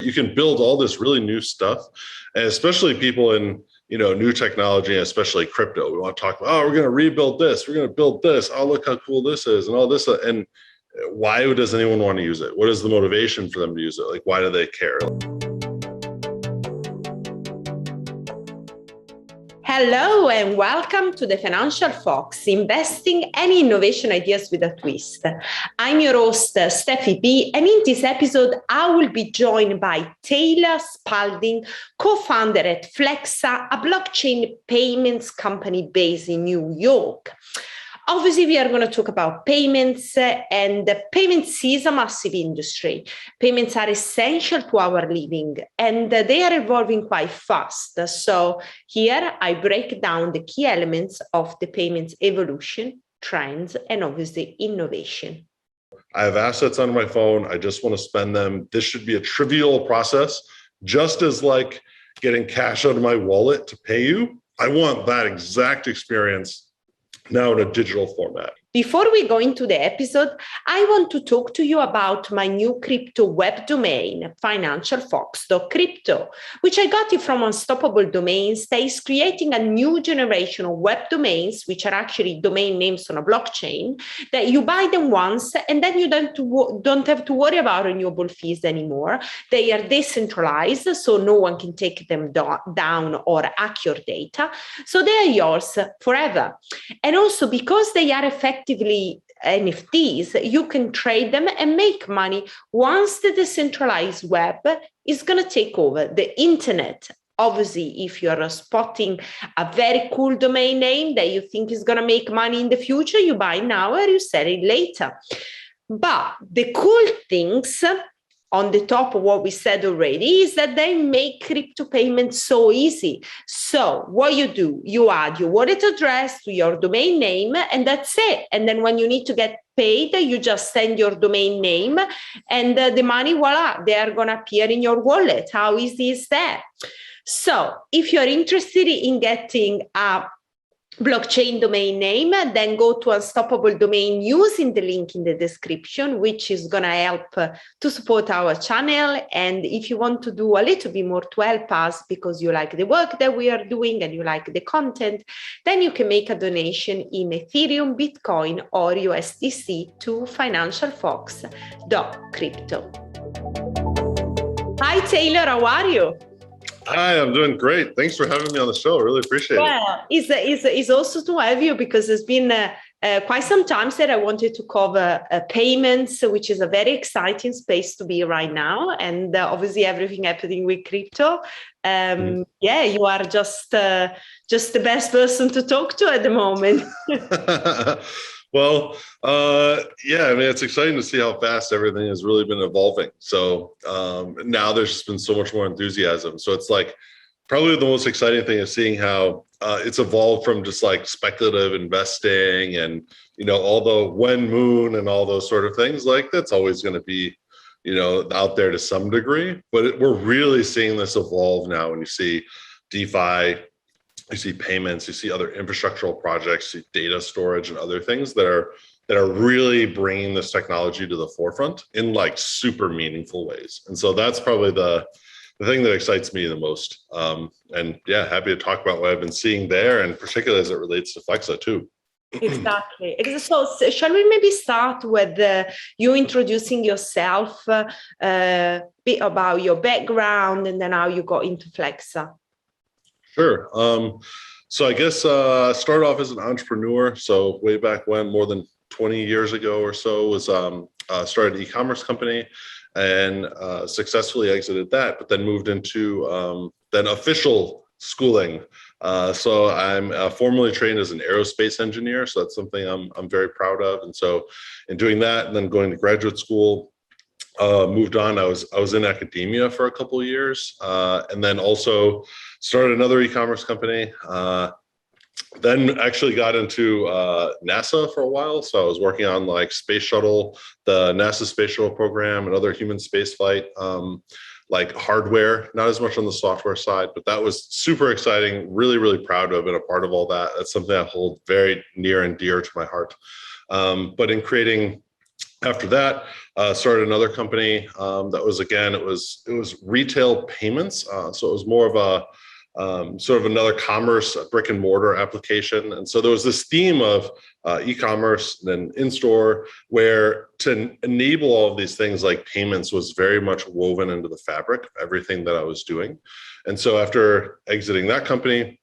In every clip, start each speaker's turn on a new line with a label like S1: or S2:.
S1: You can build all this really new stuff, and especially people in new technology, especially crypto. We want to talk about, oh, we're going to rebuild this, we're going to build this. Oh, look how cool this is, and all this. And why does anyone want to use it? What is the motivation for them to use it? Like, why do they care?
S2: Hello and welcome to the Financial Fox, investing and innovation ideas with a twist. I'm your host, Steffy B, and in this episode, I will be joined by Tyler Spalding, co-founder at Flexa, a blockchain payments company based in New York. Obviously, we are going to talk about payments, and payments is a massive industry. Payments are essential to our living, and they are evolving quite fast. So here I break down the key elements of the payments evolution, trends, and obviously innovation.
S1: I have assets on my phone. I just want to spend them. This should be a trivial process, just as like getting cash out of my wallet to pay you. I want that exact experience now in a digital format.
S2: Before we go into the episode, I want to talk to you about my new crypto web domain, financialfox.crypto, which I got it from Unstoppable Domains that is creating a new generation of web domains, which are actually domain names on a blockchain, that you buy them once and then you don't have to worry about renewable fees anymore. They are decentralized, so no one can take them down or hack your data. So they are yours forever. And also because they are effectively NFTs, you can trade them and make money once the decentralized web is going to take over the internet. Obviously, if you're spotting a very cool domain name that you think is going to make money in the future, you buy now or you sell it later. But the cool things on the top of what we said already is that they make crypto payments so easy. So what you do, you add your wallet address to your domain name and that's it. And then when you need to get paid, you just send your domain name and the money, voila, they are going to appear in your wallet. How easy is that? So if you're interested in getting a blockchain domain name, then go to Unstoppable Domain using the link in the description, which is going to help to support our channel. And if you want to do a little bit more to help us because you like the work that we are doing and you like the content, then you can make a donation in Ethereum, Bitcoin, or USDC to financialfox.crypto. Hi, Taylor, how are you?
S1: Hi, I'm doing great. Thanks for having me on the show. I really appreciate it.
S2: Well, it's also to have you because it's been quite some time that I wanted to cover payments, which is a very exciting space to be right now. And obviously everything happening with crypto. Yeah, you are just the best person to talk to at the moment.
S1: Well, yeah, I mean, it's exciting to see how fast everything has really been evolving. So now there's just been so much more enthusiasm. So it's like probably the most exciting thing is seeing how it's evolved from just like speculative investing and, all the when moon and all those sort of things. Like that's always going to be, out there to some degree. But we're really seeing this evolve now when you see DeFi. You see payments, you see other infrastructural projects, you see data storage and other things that are really bringing this technology to the forefront in like super meaningful ways. And so that's probably the thing that excites me the most. And yeah, happy to talk about what I've been seeing there, and particularly as it relates to Flexa too.
S2: Exactly. So shall we maybe start with you introducing yourself, a bit about your background, and then how you got into Flexa?
S1: Sure. So I guess started off as an entrepreneur. So way back when, more than 20 years ago or so, was started an e-commerce company and successfully exited that, but then moved into then official schooling. So I'm formally trained as an aerospace engineer. So that's something I'm very proud of. And so in doing that and then going to graduate school, moved on. I was in academia for a couple of years, and then also started another e-commerce company. Then actually got into NASA for a while. So I was working on like space shuttle, the NASA space shuttle program, and other human space flight, like hardware, not as much on the software side, but that was super exciting. Really, really proud of and a part of all that. That's something I hold very near and dear to my heart. But in creating After that, started another company that was, again, it was retail payments. So it was more of a sort of another commerce brick and mortar application. And so there was this theme of e-commerce and then in-store, where to enable all of these things like payments was very much woven into the fabric of everything that I was doing. And so after exiting that company,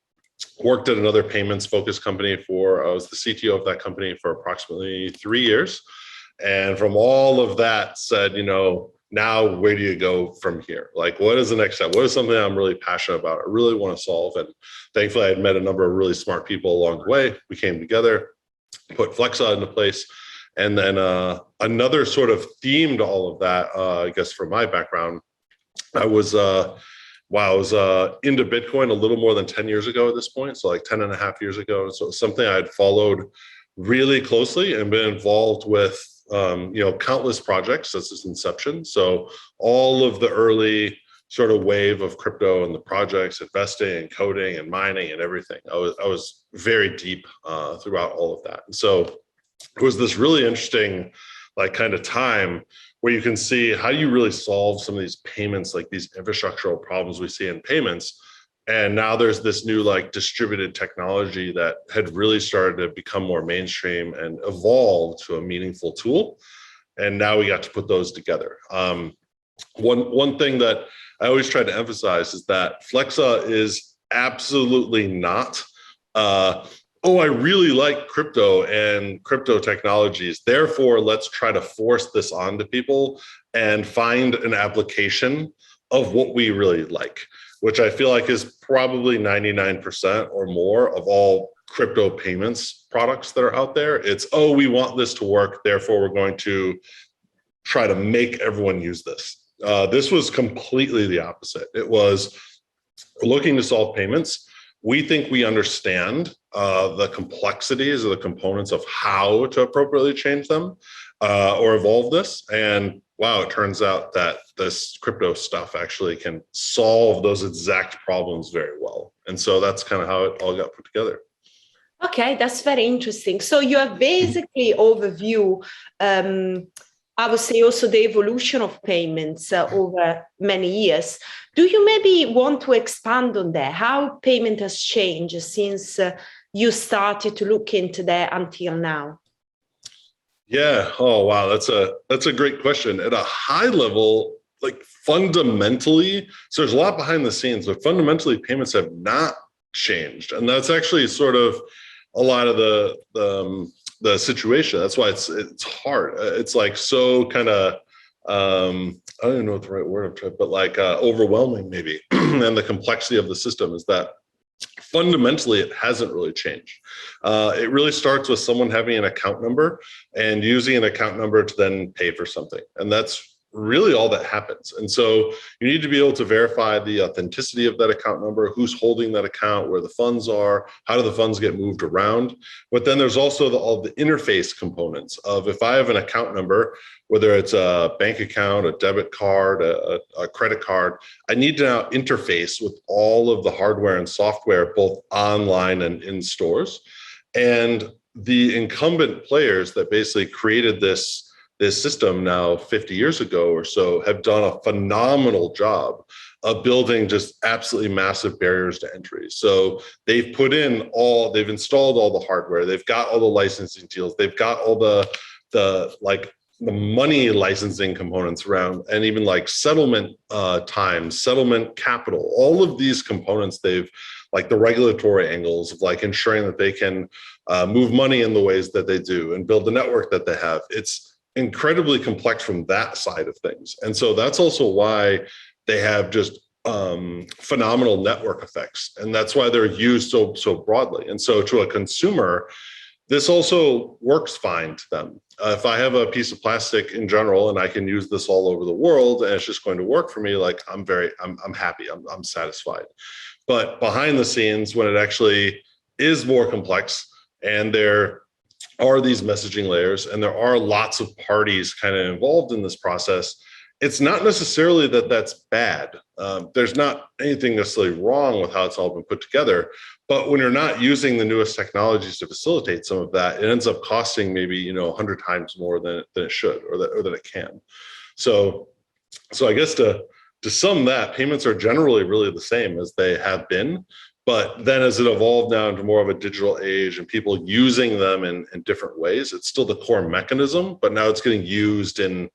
S1: worked at another payments focused company I was the CTO of that company for approximately 3 years. And from all of that said, now where do you go from here? Like, what is the next step? What is something I'm really passionate about? I really want to solve. And thankfully, I had met a number of really smart people along the way. We came together, put Flexa into place. And then another sort of theme to all of that, I guess from my background, I was into Bitcoin a little more than 10 years ago at this point. So like 10 and a half years ago. So it's something I had followed really closely and been involved with countless projects since its inception. So all of the early sort of wave of crypto and the projects, investing and coding and mining and everything, I was very deep throughout all of that. And so it was this really interesting like kind of time where you can see how you really solve some of these payments, like these infrastructural problems we see in payments. And now there's this new like distributed technology that had really started to become more mainstream and evolve to a meaningful tool. And now we got to put those together. One thing that I always try to emphasize is that Flexa is absolutely not, I really like crypto and crypto technologies, therefore let's try to force this onto people and find an application of what we really like, which I feel like is probably 99% or more of all crypto payments products that are out there. It's, we want this to work, therefore we're going to try to make everyone use this. This was completely the opposite. It was looking to solve payments. We think we understand the complexities of the components of how to appropriately change them or evolve this. And wow, it turns out that this crypto stuff actually can solve those exact problems very well. And so that's kind of how it all got put together.
S2: Okay, that's very interesting. So you have basically overview, I would say also the evolution of payments over many years. Do you maybe want to expand on that? How payment has changed since you started to look into that until now?
S1: Yeah. Oh, wow. That's a great question. At a high level, like fundamentally, so there's a lot behind the scenes, but fundamentally payments have not changed. And that's actually sort of a lot of the situation. That's why it's hard. It's like so kind of I don't even know what the right word I'm trying, but like overwhelming maybe. And the complexity of the system is that fundamentally it hasn't really changed. It really starts with someone having an account number and using an account number to then pay for something. And that's really all that happens. And so you need to be able to verify the authenticity of that account number, who's holding that account, where the funds are, how do the funds get moved around. But then there's also all the interface components of, if I have an account number, whether it's a bank account, a debit card, a credit card, I need to now interface with all of the hardware and software, both online and in stores. And the incumbent players that basically created this system now 50 years ago or so have done a phenomenal job of building just absolutely massive barriers to entry. So they've installed all the hardware, they've got all the licensing deals, they've got all the money licensing components around, and even like settlement time, settlement capital, all of these components, they've like the regulatory angles of like ensuring that they can move money in the ways that they do and build the network that they have. It's incredibly complex from that side of things. And so that's also why they have just phenomenal network effects. And that's why they're used so broadly. And so to a consumer, this also works fine to them. If I have a piece of plastic in general and I can use this all over the world and it's just going to work for me, like I'm happy, I'm satisfied. But behind the scenes, when it actually is more complex and there are these messaging layers and there are lots of parties kind of involved in this process, it's not necessarily that that's bad. There's not anything necessarily wrong with how it's all been put together. But when you're not using the newest technologies to facilitate some of that, it ends up costing maybe 100 times more than it should, or that it can. So I guess to sum that, payments are generally really the same as they have been. But then as it evolved now into more of a digital age and people using them in different ways, it's still the core mechanism, but now it's getting used in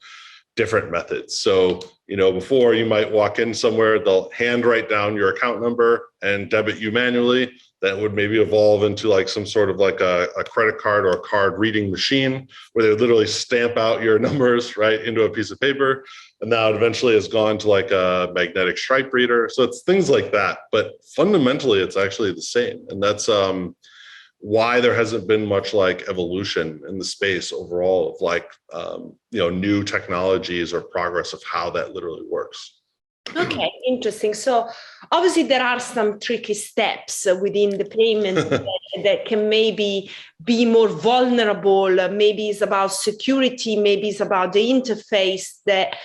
S1: different methods. So, before you might walk in somewhere, they'll hand write down your account number and debit you manually. That would maybe evolve into like some sort of like a credit card or a card reading machine where they would literally stamp out your numbers right into a piece of paper. And now it eventually has gone to like a magnetic stripe reader. So it's things like that, but fundamentally it's actually the same. And that's why there hasn't been much like evolution in the space overall of like, new technologies or progress of how that literally works.
S2: Okay, interesting. So obviously there are some tricky steps within the payment that can maybe be more vulnerable. Maybe it's about security, maybe it's about the interface that,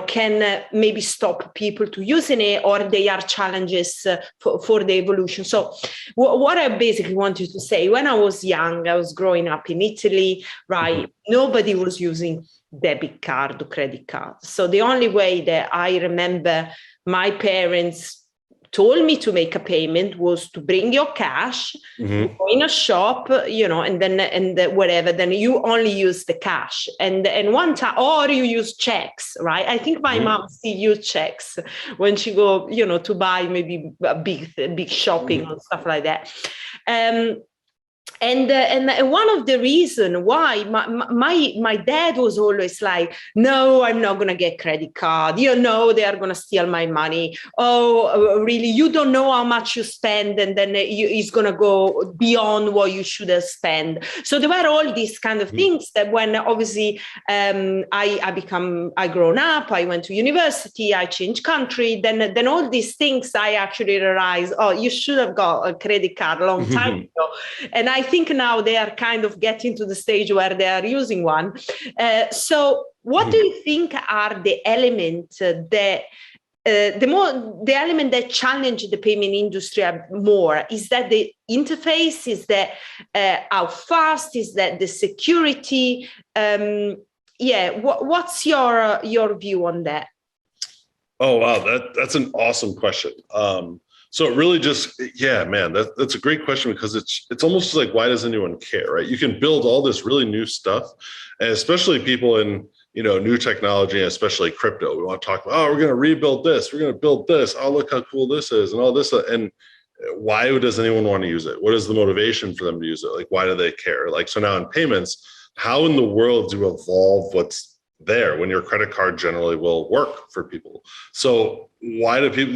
S2: can maybe stop people to using it, or they are challenges for the evolution. So what I basically wanted to say, when I was young, I was growing up in Italy, right? Mm-hmm. Nobody was using debit card or credit card. So the only way that I remember my parents told me to make a payment was to bring your cash, mm-hmm. go in a shop, and whatever. Then you only use the cash, and one time, or you use checks, right? I think my mm-hmm. mom still use checks when she go, to buy maybe a big shopping mm-hmm. or stuff like that. And one of the reasons why my dad was always like, no, I'm not going to get credit card. They are going to steal my money. Oh, really? You don't know how much you spend, and then it's going to go beyond what you should have spent. So there were all these kind of things that when obviously I grown up, I went to university, I changed country, then all these things I actually realized, you should have got a credit card a long time ago. And I think now they are kind of getting to the stage where they are using one. So what do you think are the elements that the element that challenge the payment industry more? Is that the interface? Is that how fast? Is that the security? What's your view on that?
S1: Oh, wow. That's an awesome question. So it really just, that's a great question, because it's almost like, why does anyone care, right? You can build all this really new stuff, and especially people in, new technology, especially crypto. We want to talk about, we're going to rebuild this. We're going to build this. Oh, look how cool this is, and all this. And why does anyone want to use it? What is the motivation for them to use it? Like, why do they care? Like, so now in payments, how in the world do you evolve what's there when your credit card generally will work for people? So why do people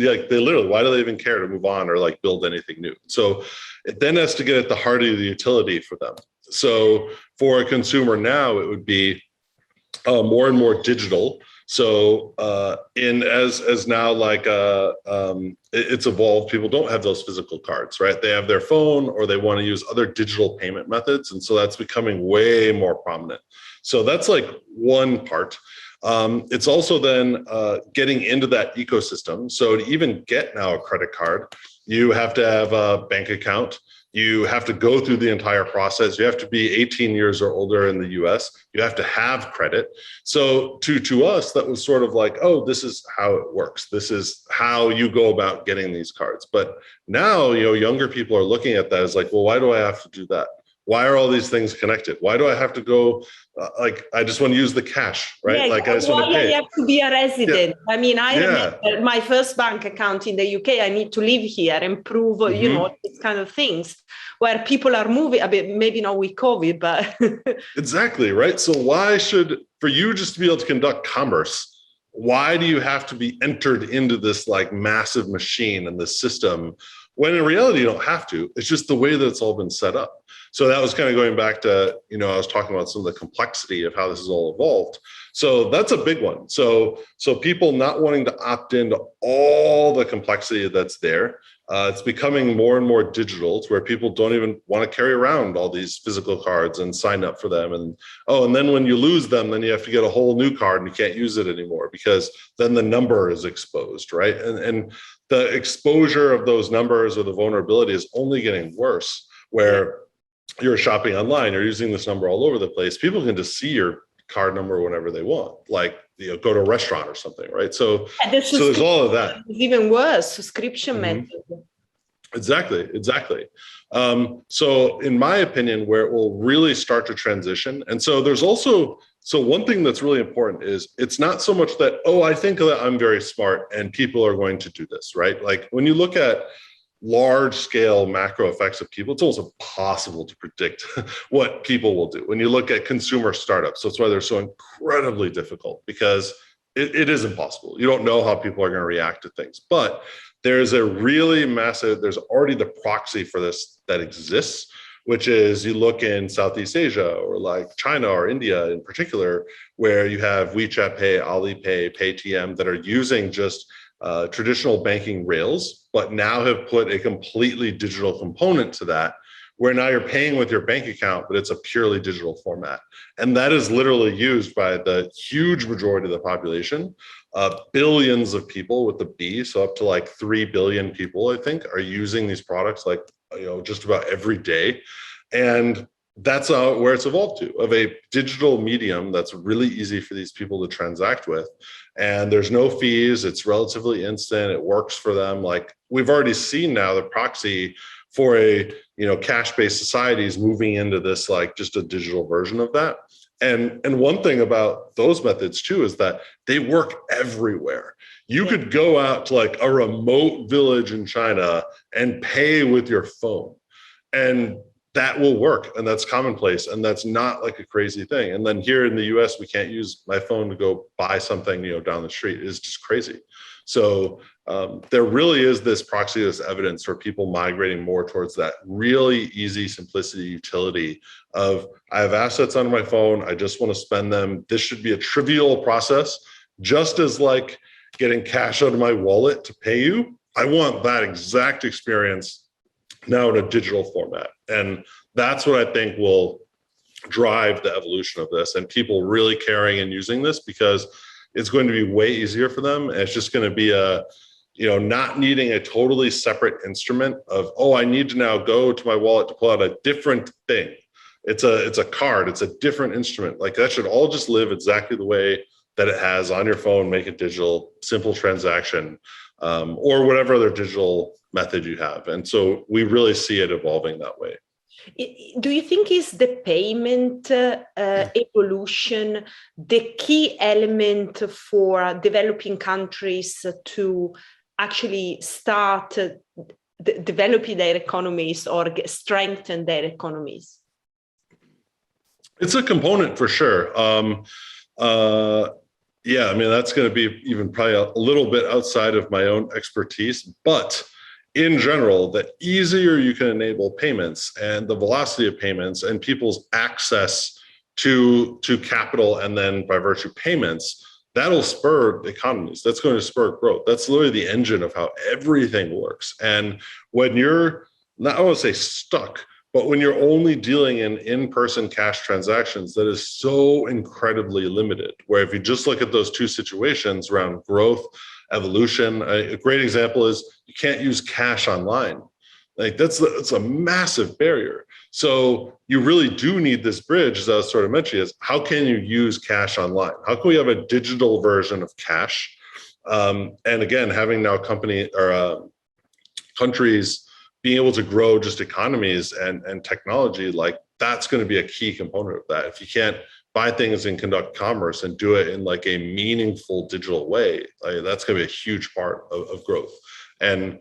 S1: why do they even care to move on or like build anything new? So it then has to get at the heart of the utility for them. So for a consumer now, it would be more and more digital. So as now, like it's evolved, people don't have those physical cards, right? They have their phone, or they want to use other digital payment methods. And so that's becoming way more prominent. So that's like one part. It's also then getting into that ecosystem. So to even get now a credit card, you have to have a bank account. You have to go through the entire process. You have to be 18 years or older in the US. You have to have credit. So to us, that was sort of like, oh, this is how it works. This is how you go about getting these cards. But now, younger people are looking at that as like, well, why do I have to do that? Why are all these things connected? Why do I have to go, I just want to use the cash, right?
S2: Yeah,
S1: like I just want to pay.
S2: You have to be a resident.
S1: Yeah.
S2: I mean, I remember my first bank account in the UK, I need to live here and prove, these kind of things where people are moving a bit, maybe not with COVID, but.
S1: Exactly, right? So for you just to be able to conduct commerce, why do you have to be entered into this like massive machine and this system, when in reality, you don't have to? It's just the way that it's all been set up. So that was kind of going back to, I was talking about some of the complexity of how this has all evolved. So that's a big one. So people not wanting to opt into all the complexity that's there. It's becoming more and more digital to where people don't even want to carry around all these physical cards and sign up for them. And then when you lose them, then you have to get a whole new card and you can't use it anymore because then the number is exposed, right? And the exposure of those numbers or the vulnerability is only getting worse, where you're shopping online, you're using this number all over the place. People can just see your card number whenever they want, like go to a restaurant or something, right? So there's all of that.
S2: Even worse, subscription method.
S1: Exactly. So in my opinion, where it will really start to transition, and so there's also, one thing that's really important is it's not so much that, I think that I'm very smart and people are going to do this, right? Like when you look at large scale macro effects of people, it's almost impossible to predict what people will do. When you look at consumer startups, that's why they're so incredibly difficult, because it is impossible. You don't know how people are going to react to things, but there's there's already the proxy for this that exists, which is you look in Southeast Asia or like China or India in particular, where you have WeChat Pay, Alipay, Paytm that are using just traditional banking rails, but now have put a completely digital component to that, where now you're paying with your bank account, but it's a purely digital format. And that is literally used by the huge majority of the population. Billions of people with the B, so up to like 3 billion people, I think, are using these products like, just about every day. And that's where it's evolved to, of a digital medium that's really easy for these people to transact with. And there's no fees. It's relatively instant. It works for them. Like we've already seen now the proxy for a, cash-based society is moving into this, like just a digital version of that. And one thing about those methods too is that they work everywhere. You could go out to like a remote village in China and pay with your phone, and that will work, and that's commonplace, and that's not like a crazy thing. And then here in the US, we can't use my phone to go buy something, down the street. It's just crazy. So there really is this proxy, this evidence for people migrating more towards that really easy simplicity utility of, I have assets on my phone, I just want to spend them. This should be a trivial process, just as like getting cash out of my wallet to pay you. I want that exact experience now in a digital format. And that's what I think will drive the evolution of this, and people really caring and using this, because it's going to be way easier for them. And it's just going to be not needing a totally separate instrument of, I need to now go to my wallet to pull out a different thing. It's a card, it's a different instrument. Like that should all just live exactly the way that it has on your phone, make it digital, simple transaction, or whatever other digital method you have. And so we really see it evolving that way.
S2: Do you think is the payment evolution the key element for developing countries to actually start developing their economies or strengthen their economies?
S1: It's a component for sure. Yeah, I mean, that's going to be even probably a little bit outside of my own expertise, but in general, the easier you can enable payments and the velocity of payments and people's access to capital, and then by virtue payments, that'll spur economies. That's going to spur growth. That's literally the engine of how everything works. And when you're not, I want to say stuck, but when you're only dealing in in-person cash transactions, that is so incredibly limited, where if you just look at those two situations around growth, evolution, a great example is you can't use cash online. Like that's a massive barrier. So you really do need this bridge, as I was sort of mentioning, is how can you use cash online? How can we have a digital version of cash? And again, having now countries being able to grow just economies and technology, like that's going to be a key component of that. If you can't buy things and conduct commerce and do it in like a meaningful digital way, like that's going to be a huge part of growth. And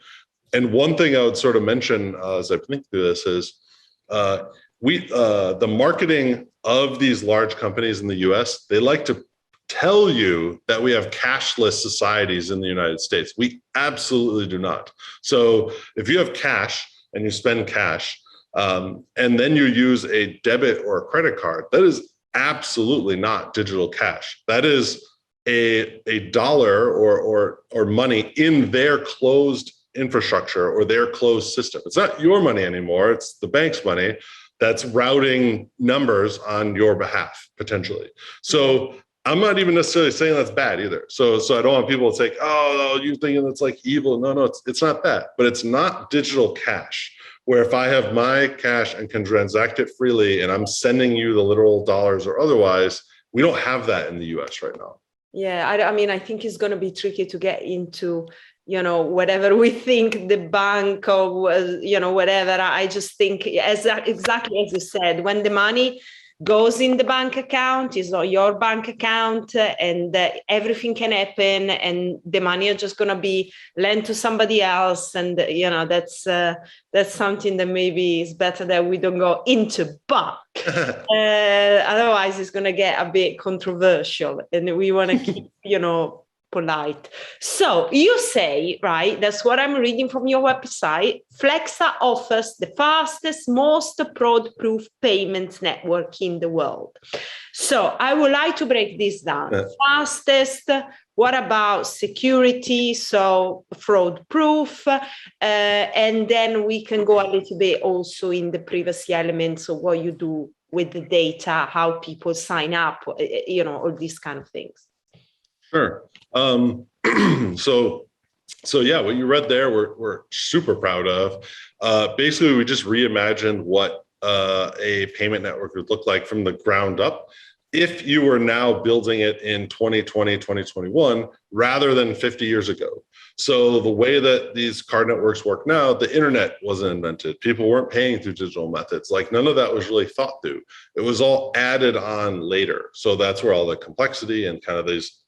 S1: one thing I would sort of mention as I think through this is the marketing of these large companies in the US, they like to tell you that we have cashless societies in the United States. We absolutely do not. So if you have cash and you spend cash, and then you use a debit or a credit card, that is absolutely not digital cash. That is a dollar or money in their closed infrastructure or their closed system. It's not your money anymore. It's the bank's money that's routing numbers on your behalf, potentially. So I'm not even necessarily saying that's bad either. So I don't want people to say, oh, you thinking that's like evil. No, it's not that, but it's not digital cash, where if I have my cash and can transact it freely and I'm sending you the literal dollars or otherwise, we don't have that in the US right now.
S2: Yeah, I mean, I think it's going to be tricky to get into, whatever we think the bank or, whatever. I just think exactly as you said, when the money goes in the bank account, is not your bank account, and everything can happen, and the money is just going to be lent to somebody else, and that's something that maybe is better that we don't go into, but otherwise it's going to get a bit controversial, and we want to keep polite. So you say, right, that's what I'm reading from your website, Flexa offers the fastest, most fraud-proof payments network in the world. So I would like to break this down. Fastest, what about security? So fraud-proof, and then we can go a little bit also in the privacy elements of what you do with the data, how people sign up, all these kind of things.
S1: Sure. So yeah, what you read there, we're super proud of. Basically, we just reimagined what a payment network would look like from the ground up if you were now building it in 2020, 2021, rather than 50 years ago. So the way that these card networks work now, the internet wasn't invented. People weren't paying through digital methods. Like none of that was really thought through. It was all added on later. So that's where all the complexity and kind of these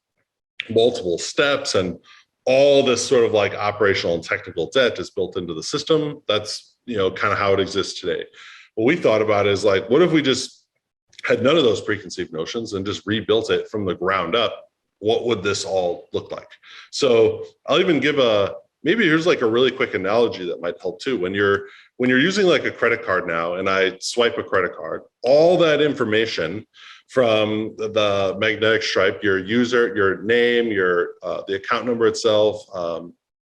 S1: multiple steps and all this sort of like operational and technical debt is built into the system. That's, kind of how it exists today. What we thought about is like, what if we just had none of those preconceived notions and just rebuilt it from the ground up? What would this all look like? So I'll even give maybe here's like a really quick analogy that might help too. When you're using like a credit card now and I swipe a credit card, all that information from the magnetic stripe, your user, your name, the account number itself,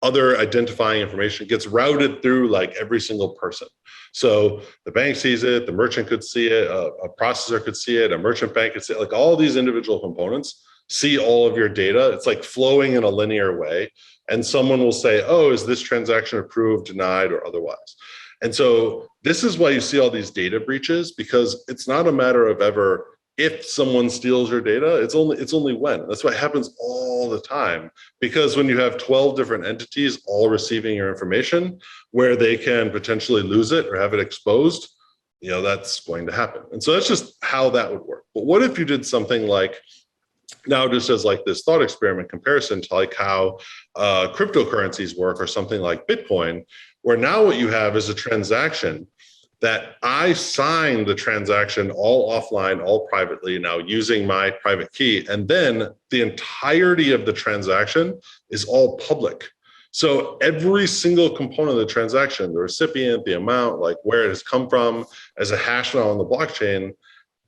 S1: other identifying information gets routed through like every single person. So the bank sees it, the merchant could see it, a processor could see it, a merchant bank could see it, like all these individual components see all of your data. It's like flowing in a linear way. And someone will say, oh, is this transaction approved, denied, or otherwise? And so this is why you see all these data breaches, because it's not a matter of ever if someone steals your data, it's only when. That's what happens all the time, because when you have 12 different entities all receiving your information where they can potentially lose it or have it exposed, that's going to happen. And so that's just how that would work. But what if you did something like, now just as like this thought experiment comparison to like how cryptocurrencies work or something like Bitcoin, where now what you have is a transaction that I sign the transaction all offline, all privately now using my private key. And then the entirety of the transaction is all public. So every single component of the transaction, the recipient, the amount, like where it has come from as a hash now on the blockchain,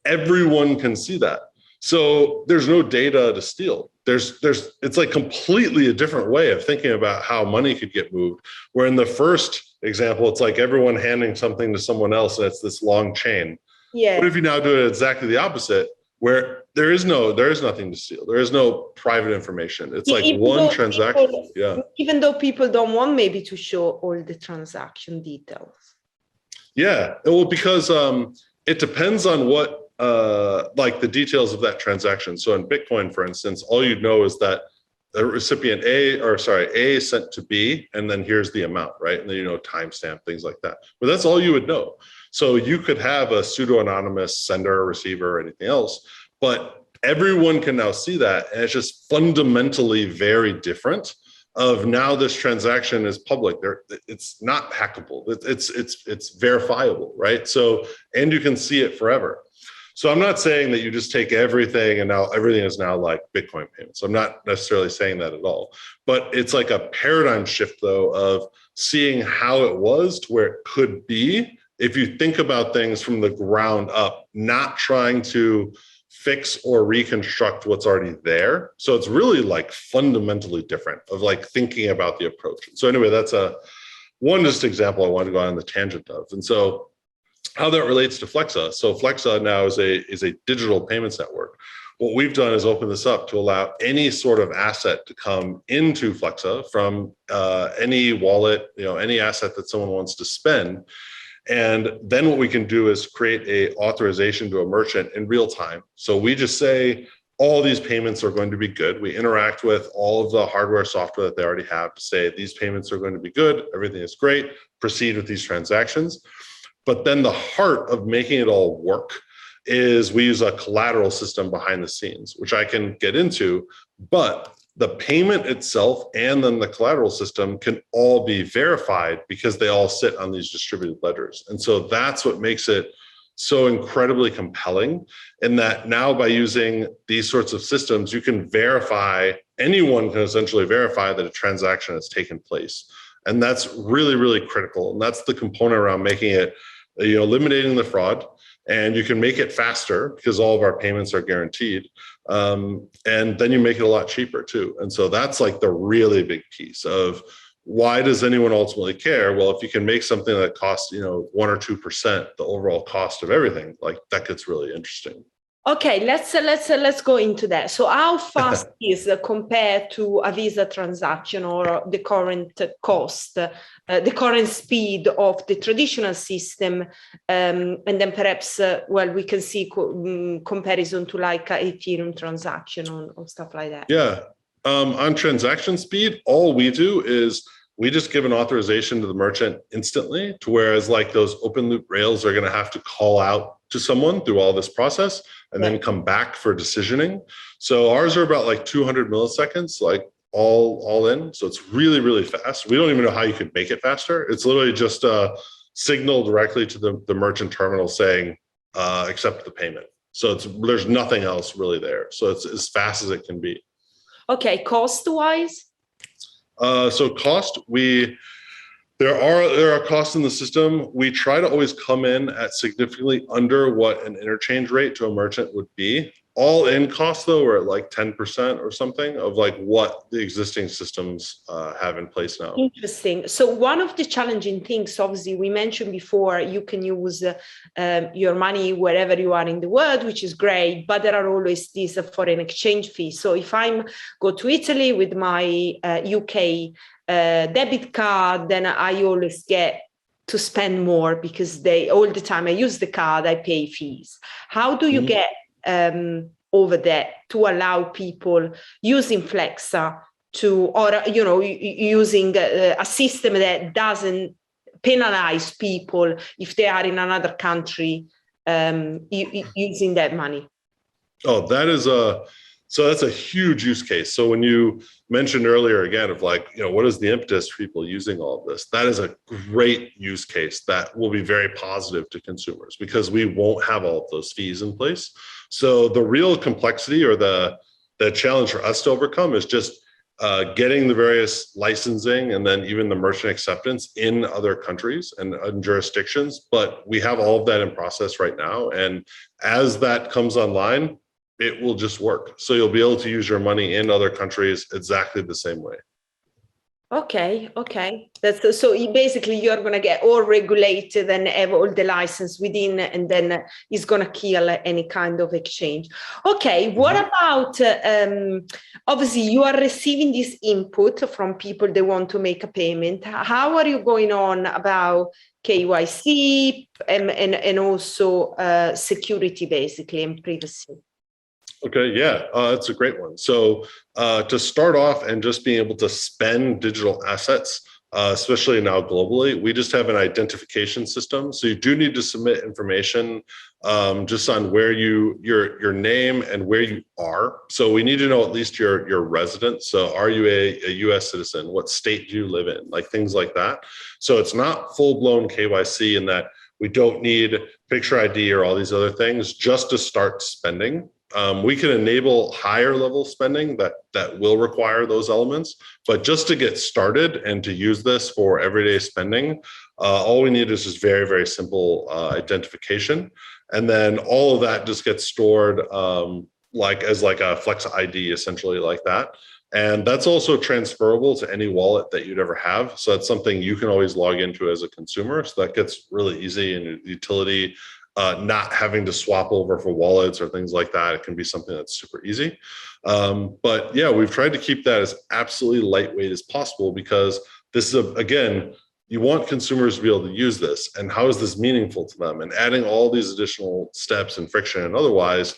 S1: everyone can see that. So there's no data to steal. It's like completely a different way of thinking about how money could get moved. Where in the first example, it's like everyone handing something to someone else and it's this long chain. Yeah. What if you now do it exactly the opposite, where there is nothing to steal. There is no private information. It's like one transaction.
S2: Even though people don't want maybe to show all the transaction details.
S1: Yeah, well, because it depends on what like the details of that transaction. So in Bitcoin, for instance, all you'd know is that the recipient A sent to B, and then here's the amount, right? And then timestamp, things like that. But that's all you would know. So you could have a pseudo-anonymous sender, receiver, or anything else, but everyone can now see that, and it's just fundamentally very different. Of now this transaction is public. It's not hackable. It's verifiable, right? So, and you can see it forever. So I'm not saying that you just take everything and now everything is now like Bitcoin payments. I'm not necessarily saying that at all, but it's like a paradigm shift though of seeing how it was to where it could be if you think about things from the ground up, not trying to fix or reconstruct what's already there. So it's really like fundamentally different of like thinking about the approach. So anyway, that's one just example I wanted to go on the tangent of. And so how that relates to Flexa. So Flexa now is a digital payments network. What we've done is open this up to allow any sort of asset to come into Flexa from any wallet, any asset that someone wants to spend. And then what we can do is create a authorization to a merchant in real time. So we just say all these payments are going to be good. We interact with all of the hardware, software that they already have to say these payments are going to be good. Everything is great. Proceed with these transactions. But then the heart of making it all work is we use a collateral system behind the scenes, which I can get into, but the payment itself and then the collateral system can all be verified because they all sit on these distributed ledgers. And so that's what makes it so incredibly compelling, in that now by using these sorts of systems, you can verify, anyone can essentially verify that a transaction has taken place. And that's really, really critical. And that's the component around making it, eliminating the fraud. And you can make it faster because all of our payments are guaranteed. And then you make it a lot cheaper too. And so that's like the really big piece of why does anyone ultimately care? Well, if you can make something that costs, 1 or 2% the overall cost of everything, like that gets really interesting.
S2: Okay, let's go into that. So how fast is compared to a Visa transaction or the current cost, the current speed of the traditional system, and then perhaps, we can see comparison to like a Ethereum transaction or stuff like that.
S1: Yeah, on transaction speed, all we do is we just give an authorization to the merchant instantly, to whereas like those open loop rails are going to have to call out to someone through all this process and then come back for decisioning. So ours are about like 200 milliseconds, like all in. So it's really, really fast. We don't even know how you could make it faster. It's literally just a signal directly to the merchant terminal saying, accept the payment. So there's nothing else really there. So it's as fast as it can be.
S2: Okay, cost-wise?
S1: So cost, there are costs in the system. We try to always come in at significantly under what an interchange rate to a merchant would be. All in costs though, we're at like 10% or something of like what the existing systems have in place now.
S2: Interesting. So one of the challenging things, obviously, we mentioned before, you can use your money wherever you are in the world, which is great, but there are always these foreign exchange fees. So if I go to Italy with my UK debit card, then I always get to spend more because all the time I use the card, I pay fees. How do you get over that to allow people using Flexa using a system that doesn't penalize people if they are in another country using that money?
S1: Oh, that's a huge use case. So when you mentioned earlier again of like, what is the impetus for people using all of this? That is a great use case that will be very positive to consumers because we won't have all of those fees in place. So the real complexity or the challenge for us to overcome is just getting the various licensing and then even the merchant acceptance in other countries and jurisdictions. But we have all of that in process right now. And as that comes online, it will just work. So you'll be able to use your money in other countries exactly the same way.
S2: Okay. So basically you're going to get all regulated and have all the license within, and then it's going to kill any kind of exchange. Okay, what about, obviously you are receiving this input from people that want to make a payment. How are you going on about KYC and also security basically and privacy?
S1: Okay, yeah, that's a great one. So to start off and just being able to spend digital assets, especially now globally, we just have an identification system. So you do need to submit information just on where your name and where you are. So we need to know at least your residence. So are you a US citizen? What state do you live in? Like things like that. So it's not full-blown KYC in that we don't need picture ID or all these other things just to start spending. We can enable higher level spending that will require those elements. But just to get started and to use this for everyday spending, all we need is just very, very simple identification. And then all of that just gets stored as a Flexa ID, essentially like that. And that's also transferable to any wallet that you'd ever have. So that's something you can always log into as a consumer. So that gets really easy and utility, not having to swap over for wallets or things like that. It can be something that's super easy. But yeah, we've tried to keep that as absolutely lightweight as possible, because this is, again, you want consumers to be able to use this. And how is this meaningful to them? And adding all these additional steps and friction and otherwise,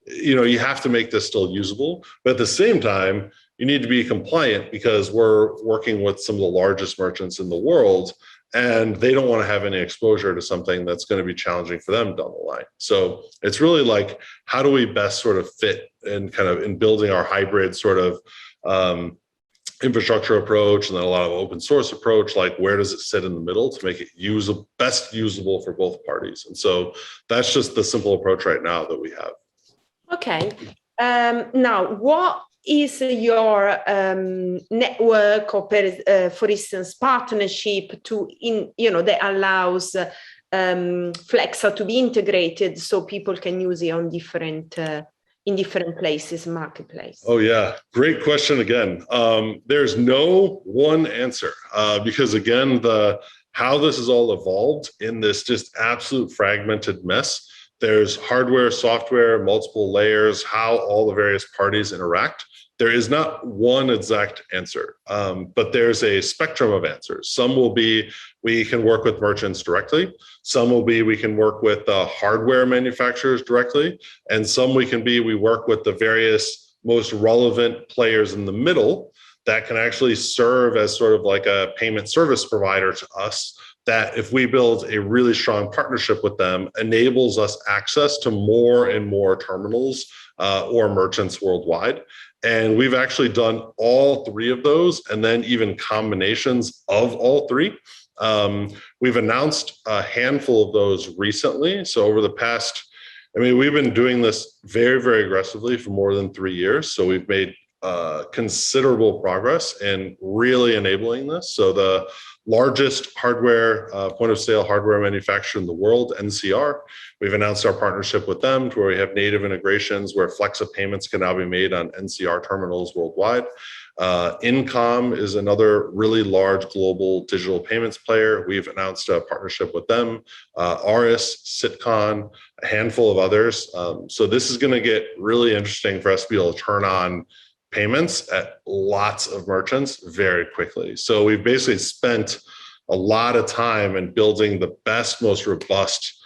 S1: you have to make this still usable. But at the same time, you need to be compliant, because we're working with some of the largest merchants in the world, and they don't want to have any exposure to something that's going to be challenging for them down the line. So it's really like, how do we best sort of fit and kind of in building our hybrid sort of infrastructure approach, and then a lot of open source approach, like where does it sit in the middle to make it best usable for both parties? And so that's just the simple approach right now that we have.
S2: Okay. Now, what is your network, or for instance, partnership that allows Flexa to be integrated so people can use it on in different places, marketplace?
S1: Oh yeah, great question again. There's no one answer because again, how this has all evolved in this just absolute fragmented mess. There's hardware, software, multiple layers, how all the various parties interact. There is not one exact answer, but there's a spectrum of answers. Some will be, we can work with merchants directly. Some will be, we can work with hardware manufacturers directly. And some we work with the various most relevant players in the middle that can actually serve as sort of like a payment service provider to us, that if we build a really strong partnership with them, enables us access to more and more terminals or merchants worldwide. And we've actually done all three of those, and then even combinations of all three. We've announced a handful of those recently. So over the past, we've been doing this very, very aggressively for more than 3 years. So we've made considerable progress in really enabling this. So the largest hardware, point of sale hardware manufacturer in the world, NCR, we've announced our partnership with them to where we have native integrations where Flexa payments can now be made on NCR terminals worldwide. Incom is another really large global digital payments player. We've announced a partnership with them, Aris, Sitcon, a handful of others. So this is going to get really interesting for us to be able to turn on payments at lots of merchants very quickly. So we've basically spent a lot of time in building the best, most robust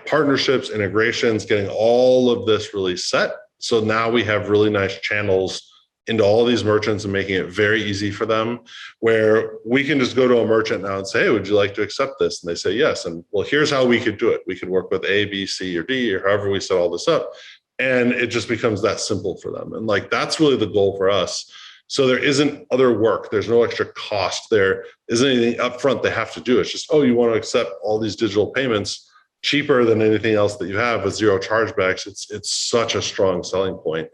S1: partnerships, integrations, getting all of this really set. So now we have really nice channels into all these merchants and making it very easy for them, where we can just go to a merchant now and say, hey, would you like to accept this? And they say yes. And well, here's how we could do it. We could work with A, B, C, or D, or however we set all this up. And it just becomes that simple for them. And that's really the goal for us. So there isn't other work. There's no extra cost. There isn't anything upfront they have to do. It's just, you want to accept all these digital payments cheaper than anything else that you have with zero chargebacks. It's such a strong selling point,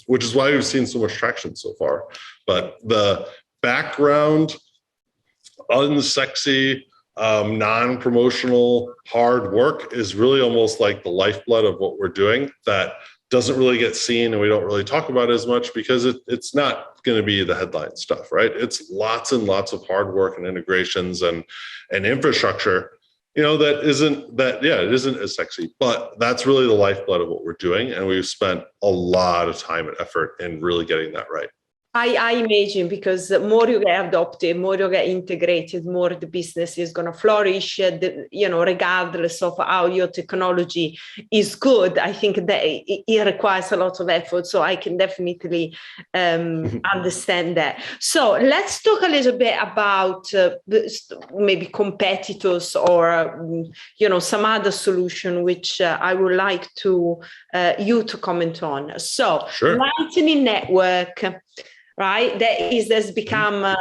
S1: which is why we've seen so much traction so far. But the background, unsexy, non-promotional hard work is really almost like the lifeblood of what we're doing that doesn't really get seen and we don't really talk about as much because it's not going to be the headline stuff, right? It's lots and lots of hard work and integrations and infrastructure, it isn't as sexy, but that's really the lifeblood of what we're doing. And we've spent a lot of time and effort in really getting that right.
S2: I imagine, because the more you get adopted, more you get integrated, more the business is going to flourish, regardless of how your technology is good. I think that it requires a lot of effort. So I can definitely understand that. So let's talk a little bit about maybe competitors or, some other solution, which I would like you to comment on. So sure. Lightning Network. right? That's become,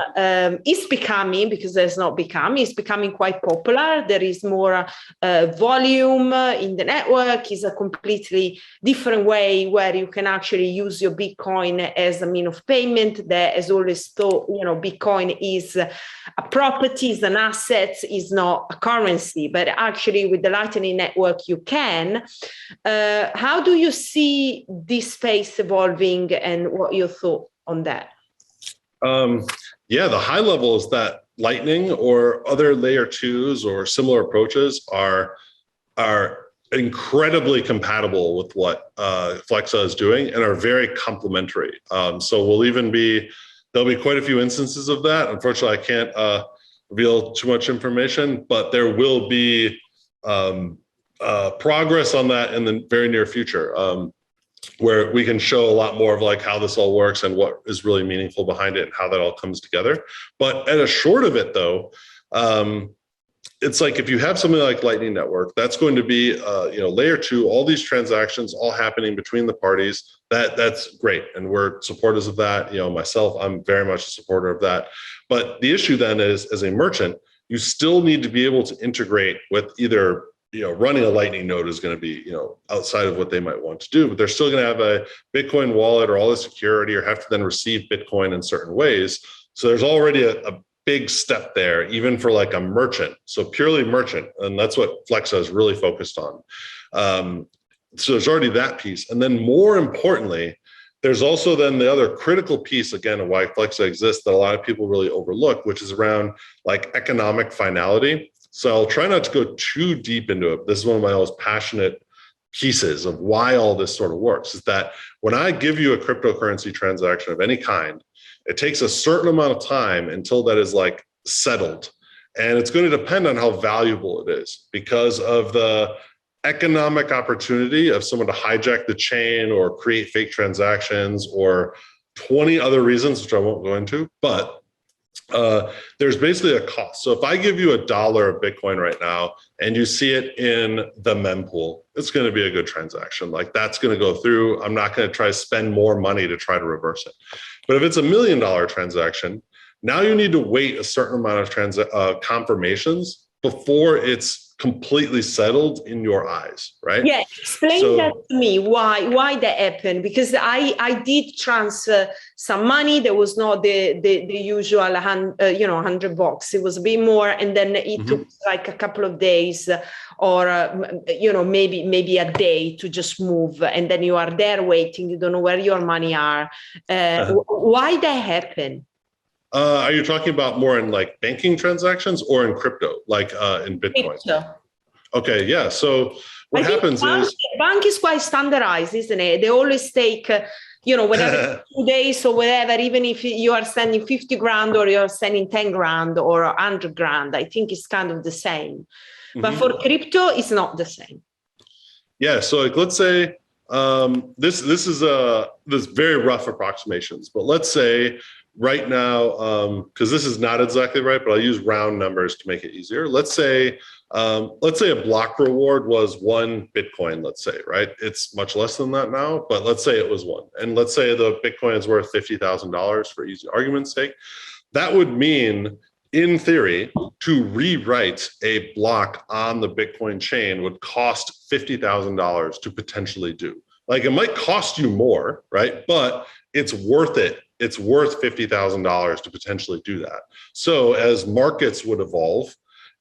S2: it's becoming, because there's not become, it's becoming quite popular. There is more volume in the network. Is a completely different way where you can actually use your Bitcoin as a mean of payment. That has always thought, Bitcoin is a property, is an asset, is not a currency, but actually with the Lightning Network, you can. How do you see this space evolving, and what your thought on that?
S1: Yeah, the high level is that Lightning or other layer twos or similar approaches are incredibly compatible with what Flexa is doing and are very complementary. So there'll be quite a few instances of that. Unfortunately, I can't reveal too much information, but there will be progress on that in the very near future, where we can show a lot more of like how this all works and what is really meaningful behind it and how that all comes together. But at a short of it, though, it's like if you have something like Lightning Network, that's going to be layer two, all these transactions all happening between the parties. That's great, and we're supporters of that. Myself, I'm very much a supporter of that. But the issue then is, as a merchant, you still need to be able to integrate with either running a Lightning node is going to be, outside of what they might want to do, but they're still going to have a Bitcoin wallet or all the security, or have to then receive Bitcoin in certain ways. So there's already a big step there, even for like a merchant. So purely merchant. And that's what Flexa is really focused on. So there's already that piece. And then more importantly, there's also then the other critical piece, again, of why Flexa exists that a lot of people really overlook, which is around like economic finality. So I'll try not to go too deep into it. This is one of my most passionate pieces of why all this sort of works, is that when I give you a cryptocurrency transaction of any kind, it takes a certain amount of time until that is like settled. And it's going to depend on how valuable it is, because of the economic opportunity of someone to hijack the chain or create fake transactions or 20 other reasons, which I won't go into. But there's basically a cost. So if I give you $1 of Bitcoin right now and you see it in the mempool, it's going to be a good transaction. Like that's going to go through. I'm not going to try to spend more money to try to reverse it. But if it's $1 million transaction, now you need to wait a certain amount of confirmations before it's completely settled in your eyes, right?
S2: Yeah, explain that to me. Why that happened? Because I did transfer some money. There was not the usual $100. It was a bit more, and then it took like a couple of days, or maybe a day to just move, and then you are there waiting. You don't know where your money are. Why that happened?
S1: Are you talking about more in like banking transactions or in crypto, like in Bitcoin?
S2: Crypto.
S1: Okay, yeah. So what happens is
S2: bank is quite standardized, isn't it? They always take, whatever 2 days or whatever, even if you are sending 50 grand or you're sending 10 grand or 100 grand, I think it's kind of the same. But for crypto, it's not the same.
S1: Yeah. So like, let's say this is very rough approximations, but let's say right now, because this is not exactly right, but I'll use round numbers to make it easier. Let's say a block reward was 1 Bitcoin, let's say, right? It's much less than that now, but let's say it was 1. And let's say the Bitcoin is worth $50,000 for easy argument's sake. That would mean, in theory, to rewrite a block on the Bitcoin chain would cost $50,000 to potentially do. Like it might cost you more, right? But it's worth it. It's worth $50,000 to potentially do that. So as markets would evolve,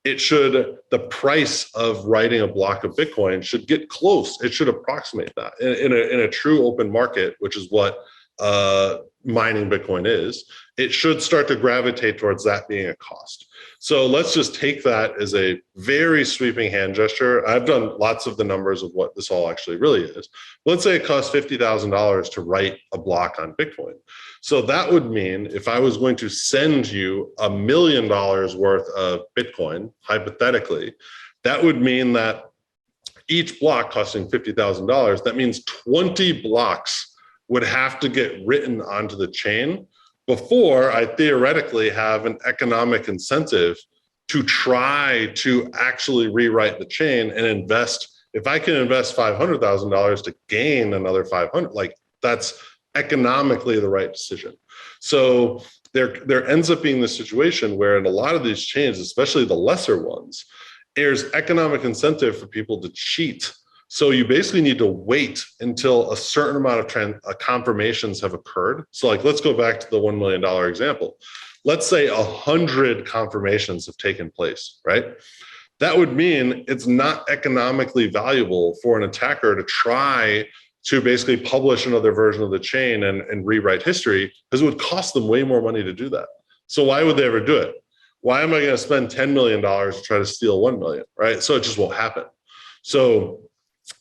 S1: the price of writing a block of Bitcoin should get close. It should approximate that in a true open market, which is what mining Bitcoin is. It should start to gravitate towards that being a cost. So let's just take that as a very sweeping hand gesture. I've done lots of the numbers of what this all actually really is. Let's say it costs $50,000 to write a block on Bitcoin. So that would mean if I was going to send you $1 million worth of Bitcoin, hypothetically, that would mean that each block costing $50,000, that means 20 blocks would have to get written onto the chain before I theoretically have an economic incentive to try to actually rewrite the chain and invest. If I can invest $500,000 to gain another 500, like that's economically the right decision. So there ends up being this situation where in a lot of these chains, especially the lesser ones, there's economic incentive for people to cheat. So you basically need to wait until a certain amount of confirmations have occurred. So like, let's go back to the $1 million example. Let's say 100 confirmations have taken place, right? That would mean it's not economically valuable for an attacker to try to basically publish another version of the chain and rewrite history, because it would cost them way more money to do that. So why would they ever do it? Why am I going to spend $10 million to try to steal 1 million, right? So it just won't happen. So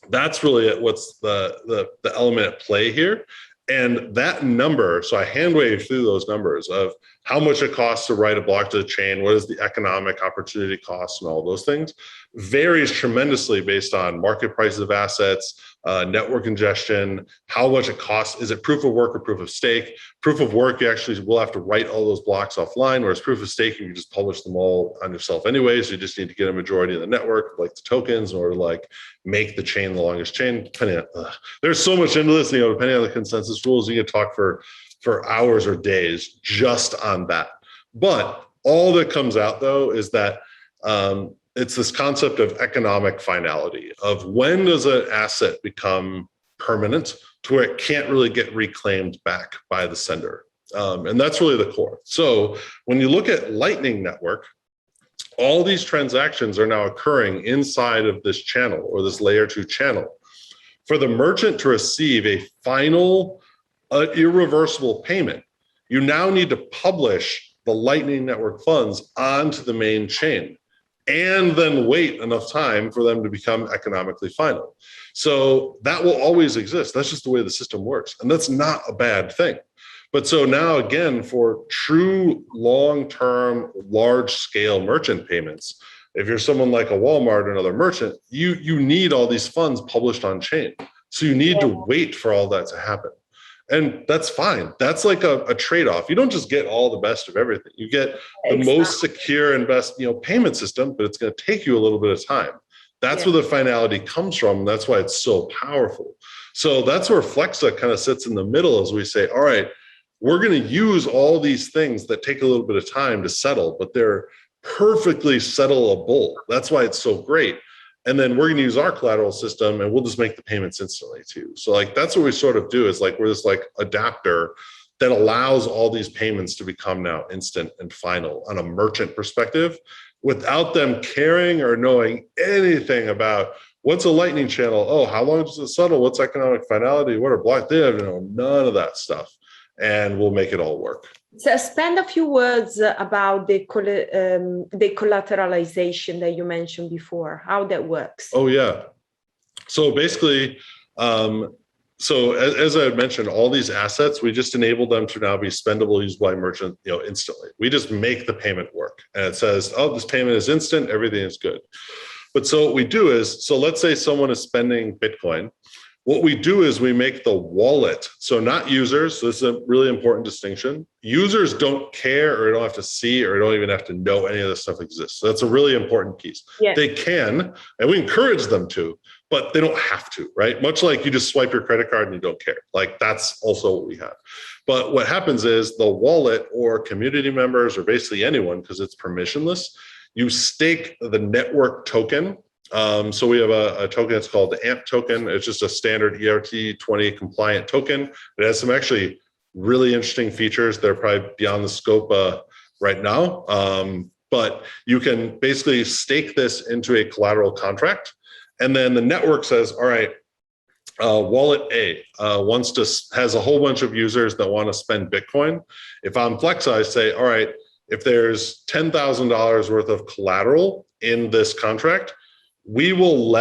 S1: that's really what's the element at play here. And that number, so I hand wave through those numbers of how much it costs to write a block to the chain, what is the economic opportunity cost and all those things, varies tremendously based on market prices of assets, network congestion, how much it costs. Is it proof of work or proof of stake? Proof of work, you actually will have to write all those blocks offline, whereas proof of stake, you can just publish them all on yourself anyways. You just need to get a majority of the network, like the tokens, in order to like make the chain the longest chain. Depending on, there's so much into this, depending on the consensus rules, you can talk for hours or days just on that. But all that comes out though is that it's this concept of economic finality, of when does an asset become permanent to where it can't really get reclaimed back by the sender. And that's really the core. So when you look at Lightning Network, all these transactions are now occurring inside of this channel or this layer 2 channel. For the merchant to receive a final irreversible payment, you now need to publish the Lightning Network funds onto the main chain, and then wait enough time for them to become economically final. So that will always exist. That's just the way the system works. And that's not a bad thing. But so now again, for true long-term, large-scale merchant payments, if you're someone like a Walmart or another merchant, you need all these funds published on chain. So you need to wait for all that to happen. And that's fine. That's like a trade-off. You don't just get all the best of everything. You get the most secure and best, payment system, but it's going to take you a little bit of time. That's where the finality comes from. And that's why it's so powerful. So that's where Flexa kind of sits in the middle as we say, all right, we're going to use all these things that take a little bit of time to settle, but they're perfectly settleable. That's why it's so great. And then we're going to use our collateral system and we'll just make the payments instantly too. So like, that's what we sort of do, is like, we're this like adapter that allows all these payments to become now instant and final on a merchant perspective, without them caring or knowing anything about what's a Lightning channel. Oh, how long does it settle? What's economic finality? What are block? They have none of that stuff. And we'll make it all work.
S2: So spend a few words about the collateralization that you mentioned before, how that works.
S1: Oh, yeah. So basically, as I had mentioned, all these assets, we just enable them to now be spendable, used by merchant, instantly. We just make the payment work. And it says, oh, this payment is instant, everything is good. But so what we do is, so let's say someone is spending Bitcoin. What we do is we make the wallet, so not users, so this is a really important distinction. Users don't care or don't have to see or don't even have to know any of this stuff exists. So that's a really important piece. Yeah. They can, and we encourage them to, but they don't have to, right? Much like you just swipe your credit card and you don't care. Like that's also what we have. But what happens is the wallet or community members or basically anyone, because it's permissionless, you stake the network token. So we have a token that's called the AMP token. It's just a standard ERC20 compliant token. It has some actually really interesting features that are probably beyond the scope right now. But you can basically stake this into a collateral contract. And then the network says, all right, wallet A has a whole bunch of users that want to spend Bitcoin. If I'm Flexa, I say, all right, if there's $10,000 worth of collateral in this contract, we will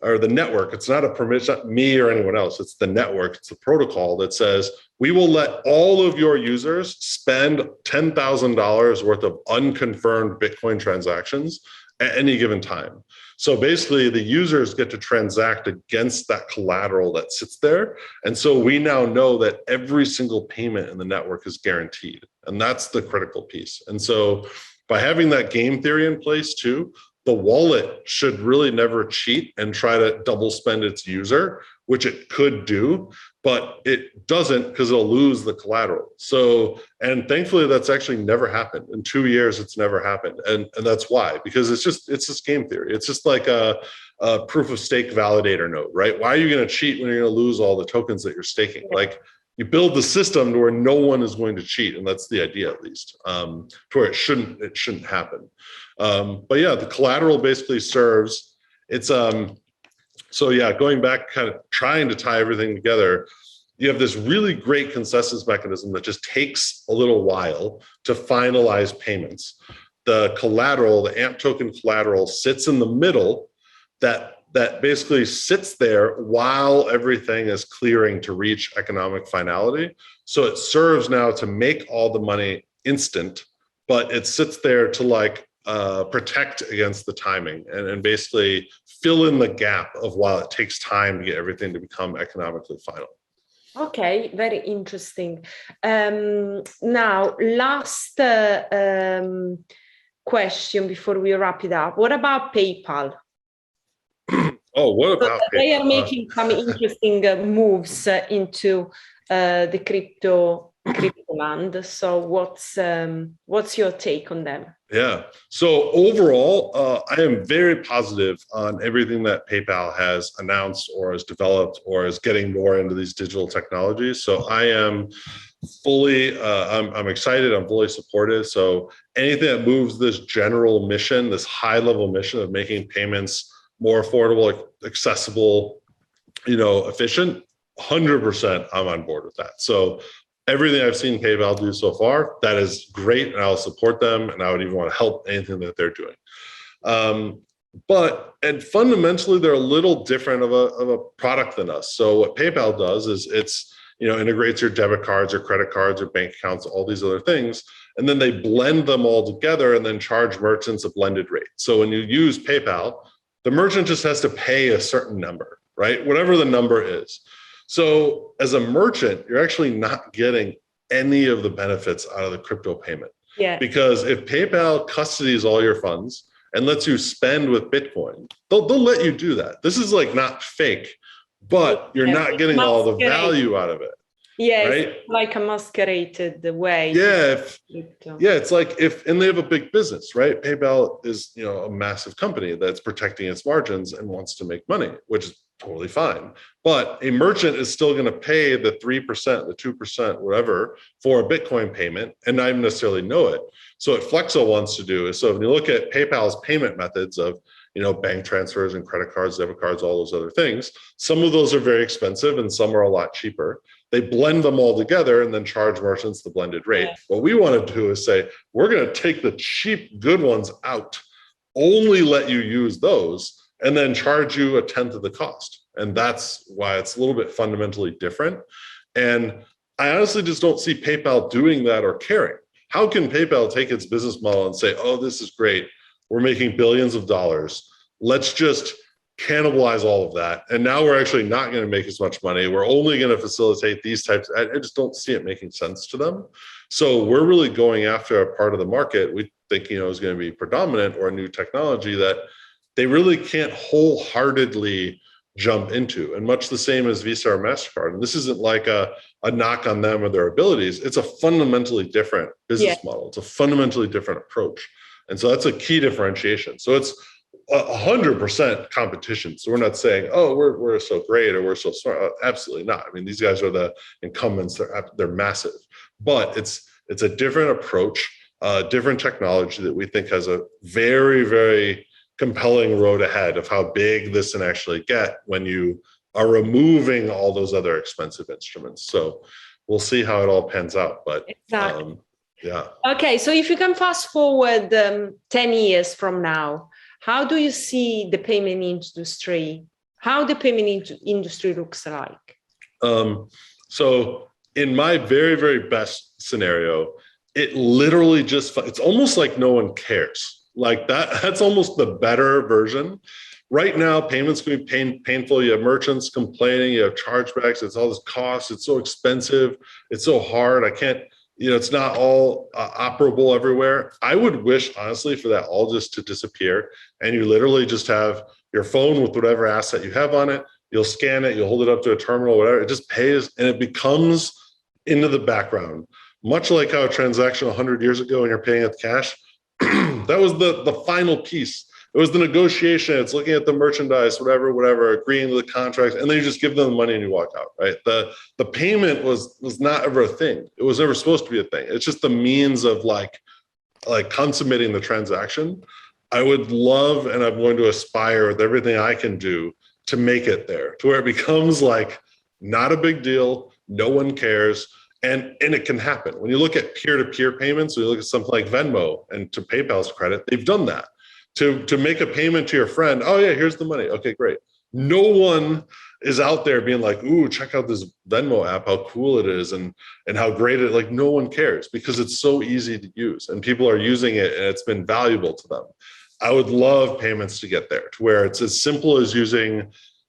S1: or the network, it's not a permission, not me or anyone else, it's the network, it's the protocol that says, we will let all of your users spend $10,000 worth of unconfirmed Bitcoin transactions at any given time. So basically the users get to transact against that collateral that sits there. And so we now know that every single payment in the network is guaranteed. And that's the critical piece. And so by having that game theory in place too, the wallet should really never cheat and try to double spend its user, which it could do. but it doesn't because it'll lose the collateral. So, and thankfully that's actually never happened. In 2 years, it's never happened. And that's why, because it's just game theory. It's just like a proof of stake validator node, right? Why are you going to cheat when you're going to lose all the tokens that you're staking? Like, you build the system to where no one is going to cheat, and that's the idea, at least, to where it shouldn't happen. But yeah, the collateral basically serves. It's so yeah, going back, kind of trying to tie everything together. You have this really great consensus mechanism that just takes a little while to finalize payments. The collateral, the AMP token collateral, sits in the middle. That basically sits there while everything is clearing to reach economic finality. So it serves now to make all the money instant, but it sits there to like protect against the timing and basically fill in the gap of while it takes time to get everything to become economically final.
S2: Okay, very interesting. Now, last question before we wrap it up. What about PayPal?
S1: Oh, what about PayPal?
S2: They are making some interesting moves into the crypto land. So what's your take on them?
S1: Yeah. So overall, I am very positive on everything that PayPal has announced or has developed or is getting more into these digital technologies. So I am fully, I'm excited. I'm fully supportive. So anything that moves this general mission, this high level mission of making payments more affordable, accessible, efficient, 100% I'm on board with that. So everything I've seen PayPal do so far, that is great, and I'll support them, and I would even want to help anything that they're doing. And fundamentally, they're a little different of a product than us. So what PayPal does is it's integrates your debit cards or credit cards or bank accounts, all these other things, and then they blend them all together and then charge merchants a blended rate. So when you use PayPal, the merchant just has to pay a certain number, right? Whatever the number is. So as a merchant, you're actually not getting any of the benefits out of the crypto payment.
S2: Yeah.
S1: Because if PayPal custodies all your funds and lets you spend with Bitcoin, they'll let you do that. This is like not fake, but you're not getting all the value out of it.
S2: Yeah,
S1: right?
S2: It's like a masqueraded way.
S1: Yeah, it's like and they have a big business, right? PayPal is, a massive company that's protecting its margins and wants to make money, which is totally fine. But a merchant is still going to pay the 3%, the 2%, whatever, for a Bitcoin payment and not even necessarily know it. So what Flexa wants to do is, so if you look at PayPal's payment methods of, bank transfers and credit cards, debit cards, all those other things, some of those are very expensive and some are a lot cheaper. They blend them all together and then charge merchants the blended rate. Yeah. What we want to do is say, we're going to take the cheap, good ones out, only let you use those, and then charge you 1/10 of the cost. And that's why it's a little bit fundamentally different. And I honestly just don't see PayPal doing that or caring. How can PayPal take its business model and say, oh, this is great, we're making billions of dollars, let's just cannibalize all of that, and now we're actually not going to make as much money, we're only going to facilitate these types. I just don't see it making sense to them. So we're really going after a part of the market we think is going to be predominant, or a new technology that they really can't wholeheartedly jump into. And much the same as Visa or MasterCard, and this isn't like a knock on them or their abilities, it's a fundamentally different business model, it's a fundamentally different approach. And so that's a key differentiation. So it's 100% competition. So we're not saying, oh, we're so great or we're so smart. Absolutely not. I mean, these guys are the incumbents. They're massive, but it's a different approach, different technology that we think has a very, very compelling road ahead of how big this can actually get when you are removing all those other expensive instruments. So we'll see how it all pans out. But
S2: exactly.
S1: Yeah.
S2: Okay, so if you can fast forward 10 years from now, how do you see the payment industry? How the payment industry looks like?
S1: So in my very, very best scenario, it literally it's almost like no one cares. Like that's almost the better version. Right now, payments can be painful. You have merchants complaining, you have chargebacks, it's all this cost, it's so expensive, it's so hard. I can't, it's not all operable everywhere. I would wish, honestly, for that all just to disappear. And you literally just have your phone with whatever asset you have on it. You'll scan it, you'll hold it up to a terminal, whatever. It just pays and it becomes into the background. Much like how a transaction 100 years ago when you're paying with cash, that was the final piece. It was the negotiation. It's looking at the merchandise, whatever, agreeing to the contract, and then you just give them the money and you walk out, right? The payment was not ever a thing. It was never supposed to be a thing. It's just the means of like consummating the transaction. I would love, and I'm going to aspire with everything I can do to make it there, to where it becomes like not a big deal, no one cares, and it can happen. When you look at peer-to-peer payments, when you look at something like Venmo and to PayPal's credit, they've done that. To make a payment to your friend, oh yeah, here's the money. Okay, great. No one is out there being like, ooh, check out this Venmo app, how cool it is and how great it is. Like no one cares because it's so easy to use and people are using it and it's been valuable to them. I would love payments to get there to where it's as simple as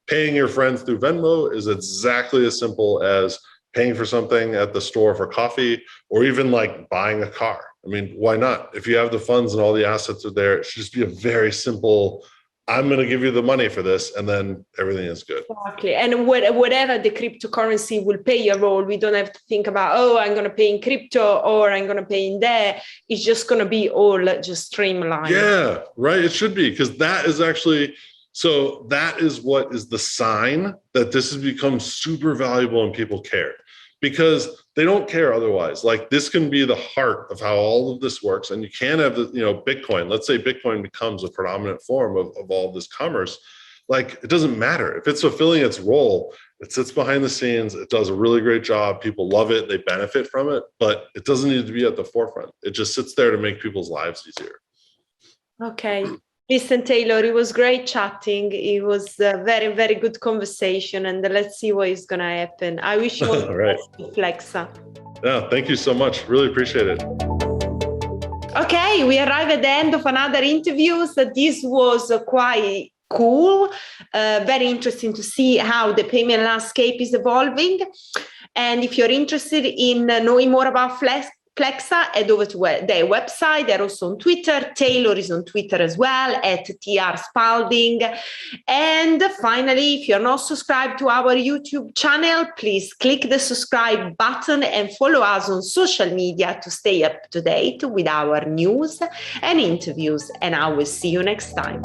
S1: paying your friends through Venmo is exactly as simple as paying for something at the store for coffee or even like buying a car. I mean, why not? If you have the funds and all the assets are there, it should just be a very simple, I'm going to give you the money for this, and then everything is good.
S2: Exactly. And whatever the cryptocurrency will play a role, we don't have to think about, oh, I'm going to pay in crypto or I'm going to pay in there. It's just going to be all just streamlined.
S1: Yeah, right. It should be, because that is actually, so that is what is the sign that this has become super valuable and people care. Because they don't care otherwise. Like this can be the heart of how all of this works. And you can have the, Bitcoin. Let's say Bitcoin becomes a predominant form of all this commerce. Like it doesn't matter. If it's fulfilling its role, it sits behind the scenes. It does a really great job. People love it. They benefit from it, but it doesn't need to be at the forefront. It just sits there to make people's lives easier.
S2: Okay. Listen, Taylor, it was great chatting. It was a very, very good conversation, and let's see what is going to happen. I wish you all the best with Flexa.
S1: Yeah, thank you so much. Really appreciate it.
S2: Okay, we arrive at the end of another interview. So this was quite cool. Very interesting to see how the payment landscape is evolving. And if you're interested in knowing more about Flexa, head over to their website. They're also on Twitter. Taylor is on Twitter as well, at Tyler Spalding. And finally, if you're not subscribed to our YouTube channel, please click the subscribe button and follow us on social media to stay up to date with our news and interviews. And I will see you next time.